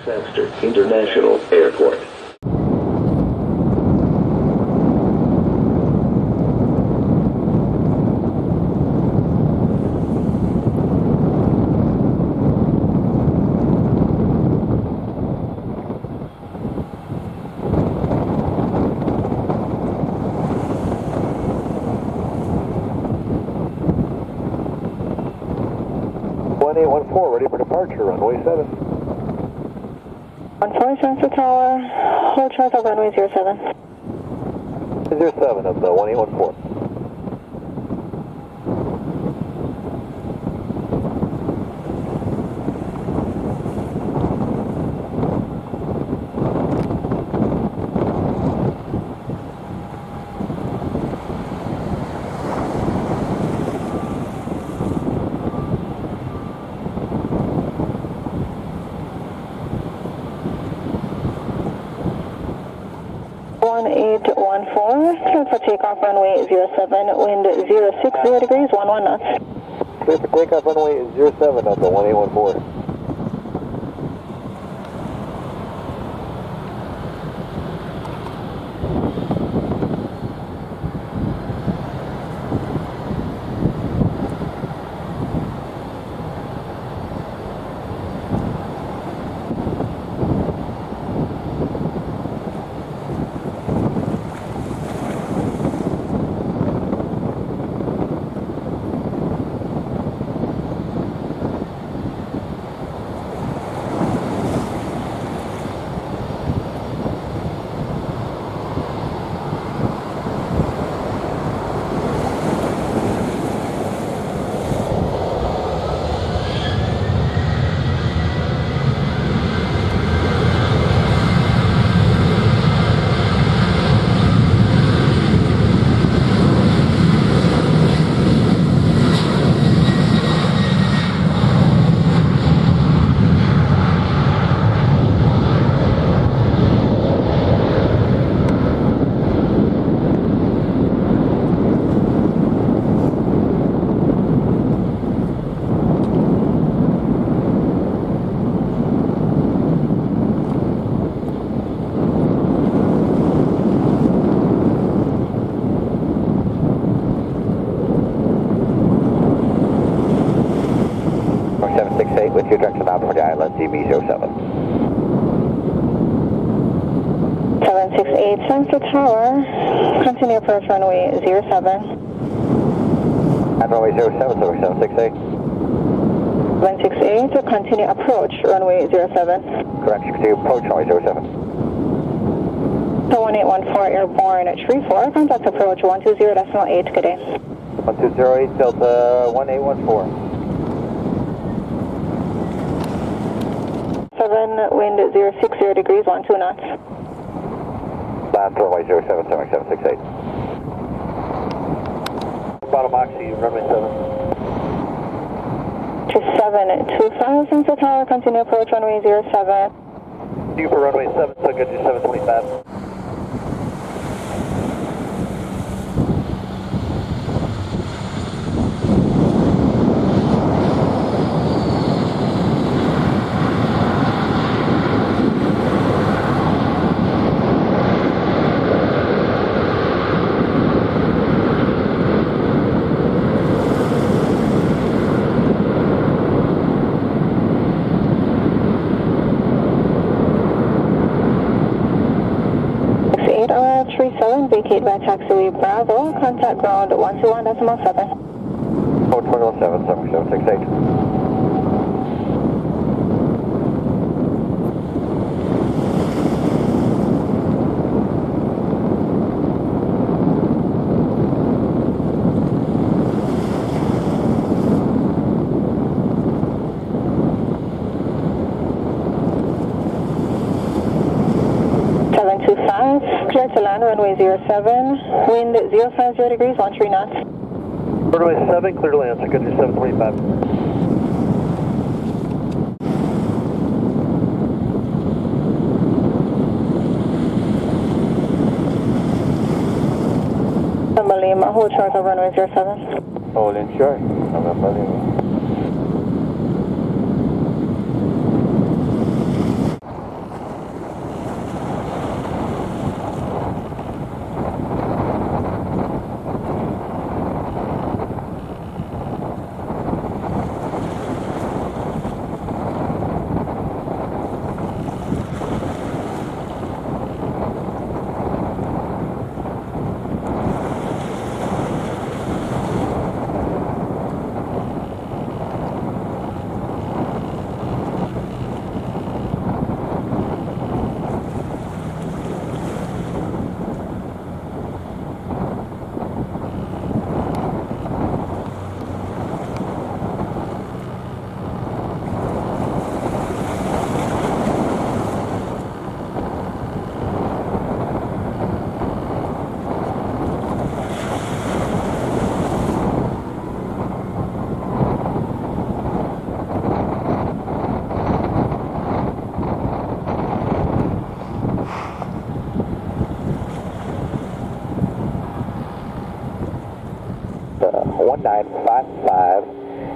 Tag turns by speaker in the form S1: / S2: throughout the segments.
S1: Faster International Airport.
S2: Ready for departure, runway 7.
S3: 14 Central Tower, hold short of runway 07.
S2: 07 of the 1814.
S3: Cleared for takeoff runway 07, wind 060 degrees, 11 knots.
S2: Cleared for takeoff runway 07 of the 1814. With your direction out for the island, DB07.
S3: 768 Central Tower, continue approach runway 07.
S2: At runway 07, so 768.
S3: 768, continue approach runway 07.
S2: Correct, you continue approach runway 07.
S3: So 1814 airborne at 34, contact approach 120.8, good day.
S2: 1208 Delta 1814.
S3: 7, wind 060 degrees, 12 knots.
S2: Last runway 07, 768. Bottom oxy, runway 7.
S3: 2725 Central Tower, continue approach runway 07.
S2: You for runway 7, so good to 725.
S3: Vacate by taxiway Bravo, contact ground 121.7.
S2: 421.7, 7768.
S3: Clear to land, runway 07, wind 050 degrees, 13 knots.
S2: Runway 7, clear to land, so good to 725.
S3: Lima, hold short of runway 07.
S2: Hold in short, November Lima. 1955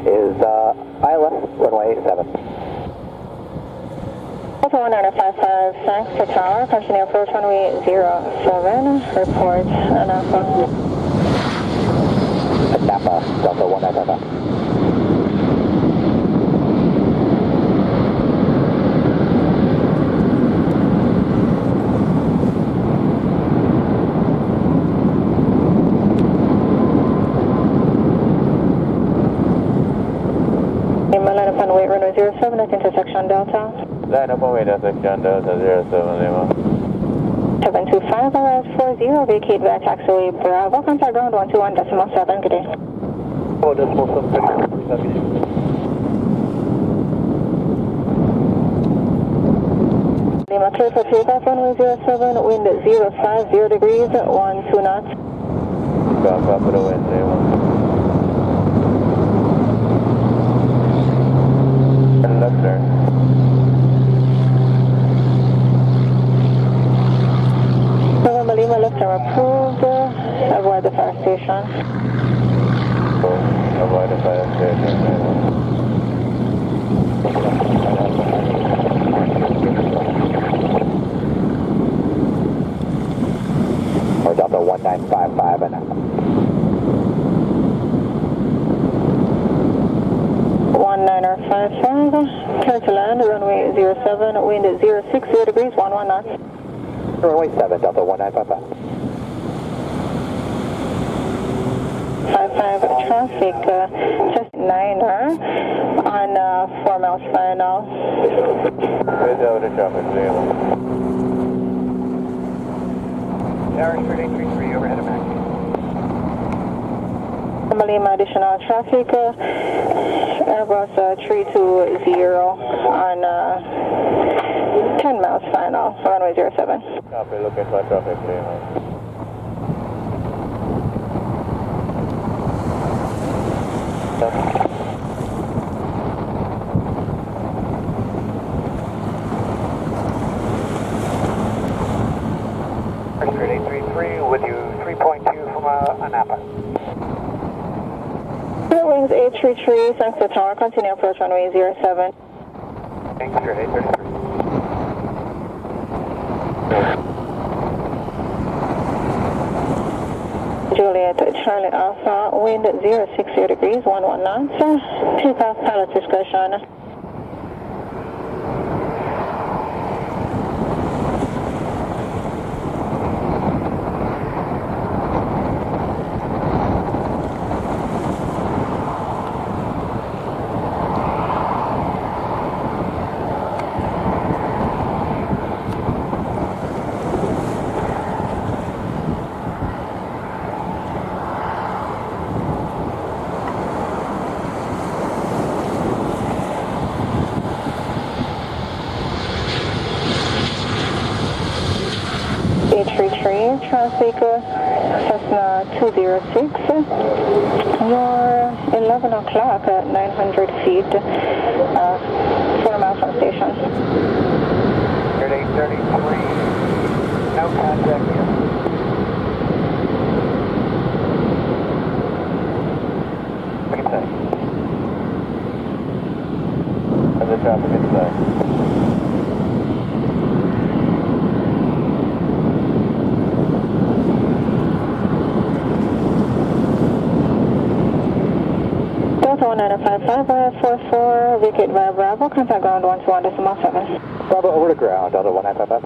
S2: is Isla, runway 7.
S3: Delta 1955, thanks to tower, continue approach runway 07, report Napa.
S2: Napa, Delta 1955.
S3: Line up on weight runway 07 at intersection Delta.
S4: Line up on weight intersection Delta 07 Lima.
S3: 725 RS40, vacate via taxiway Bravo, contact ground 121.7, good day.
S4: Oh, decimal 7,
S3: Lima clear for takeoff, runway 07, wind 050 degrees, 12 knots.
S4: Copy the wind, Lima. Left turn.
S3: November Lima, left turn approved, avoid the fire station.
S4: Avoid the fire station, Lima.
S2: Or Delta 1955 and
S3: 1955, clear to land, runway 07, wind 060 degrees, 11 knots.
S2: runway 7, Delta 1955.
S3: 55 traffic, just 9er on 4 miles final.
S4: Where's over the traffic, Lima? Tower 3833, overhead of Mac.
S3: Lima additional traffic, Airbus 320 on 10 miles final, runway 07.
S4: Copy, looking for traffic, Lima.
S5: Tower 3833 with you 3.2 from Napa.
S3: Wings 833, thanks to tower, continue approach runway 07.
S5: Thanks, 833.
S3: Juliet Charlie Alpha, wind 060 degrees, 11 knots. Takeoff pilot discretion. Traffic, Cessna 206, you're 11 o'clock at 900 feet, 4 miles from station.
S5: 3833, no contact yet. We can say.
S4: And the traffic inside.
S3: Delta 1955, 44, vacate via Bravo, contact ground 121.7.
S2: Bravo over to ground, Delta 1955.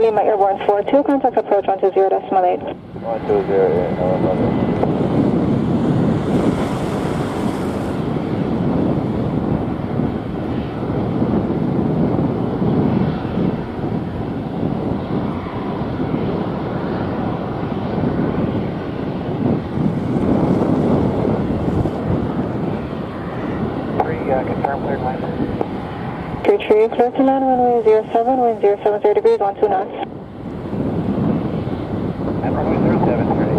S3: Lima Airborne 42, contact approach 120.8.
S4: 120, November.
S5: Confirm cleared line.
S3: Retrieve clear to land, runway 07, wind 070 degrees, 12 knots.
S5: And runway 07, ready.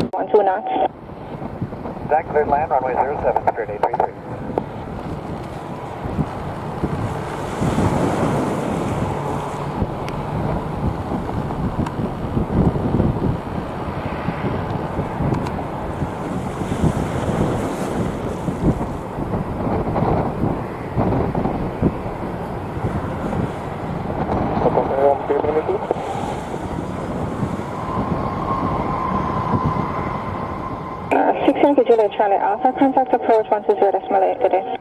S3: 12 knots.
S5: That cleared land, runway 07, cleared 833.
S3: Juliet Charlie Alpha, contact approach 120.8, good day.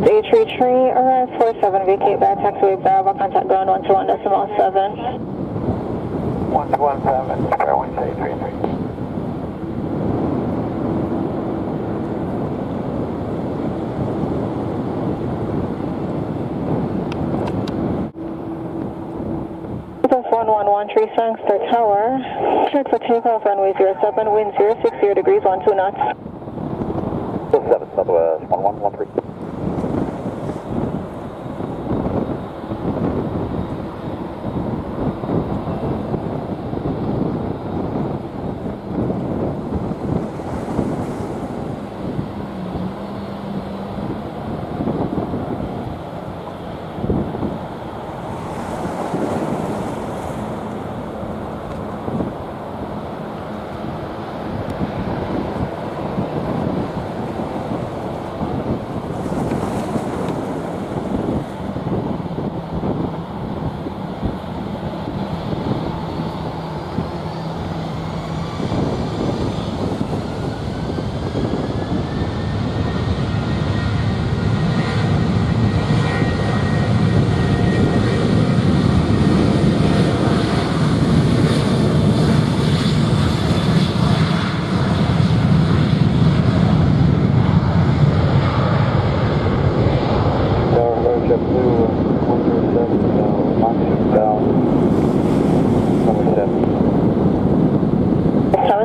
S3: A330 arrive 47, vacate by taxiway Bravo, contact ground 121.7.
S5: 117, Fairwinds A330.
S3: Bus 1113 Sangster Tower, cleared for takeoff runway 07, wind 060 degrees, 12 knots.
S2: 7 Southwest 1113.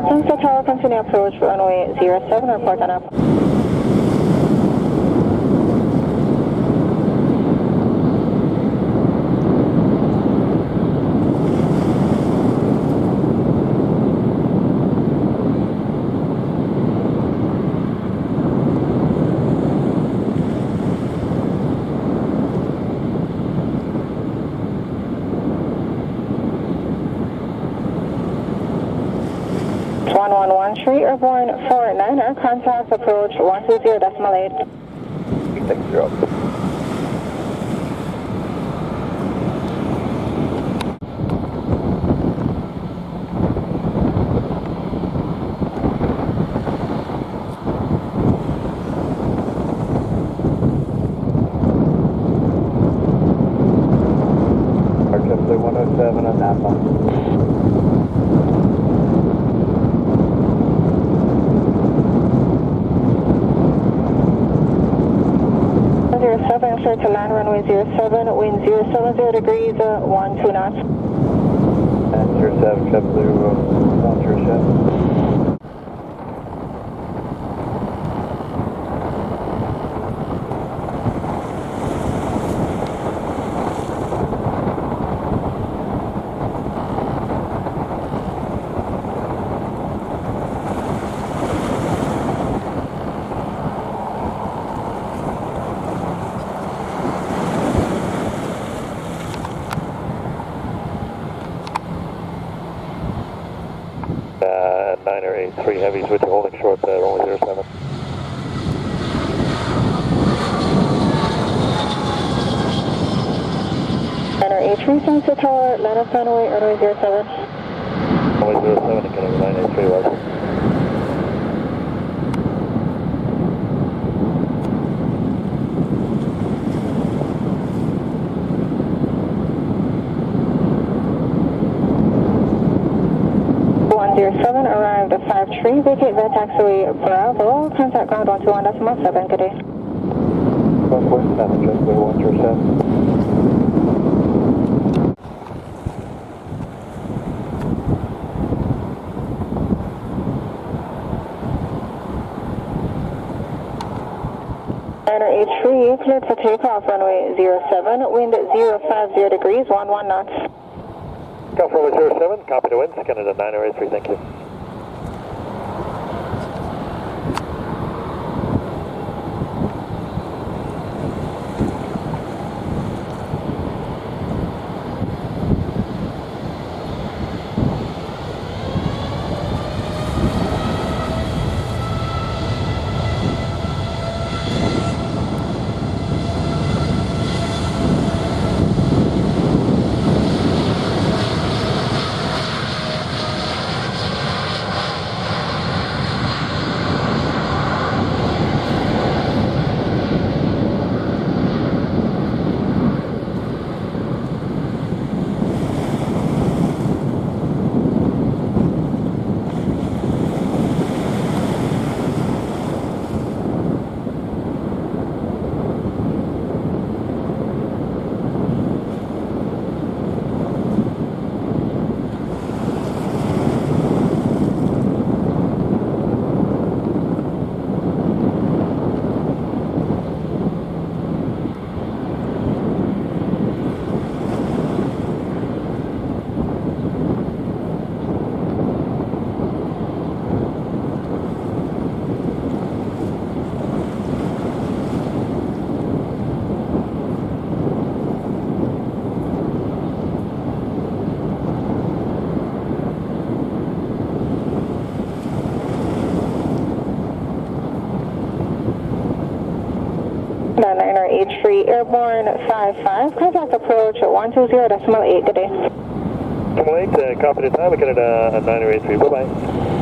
S3: Sangster Tower, continue approach runway 07, report on up. Tree Airborne 49er, contact approach 120.8.
S2: 60.
S4: Archipster 107 on Napa.
S3: 07, clear to land runway 07, wind 070 degrees, 12 knots.
S4: And 07, JetBlue 107.
S2: Niner 83 heavies with you holding short there, only 07.
S3: Niner 83 Sangster Tower, land up runway 07.
S2: Only 07 and getting 983 was.
S3: 107, arrived at 53, vacate via taxiway Bravo, contact ground 121.7, good day.
S4: Southwest 7, JetBlue 107.
S3: A3 cleared for takeoff, runway 07, wind at 050 degrees, 11 knots.
S5: Golf runway 07, copy the wind, Canada 9083, thank you.
S3: A3 airborne 55, contact approach 120.8, good day.
S5: 8, copy the time, Canada 9083, bye-bye.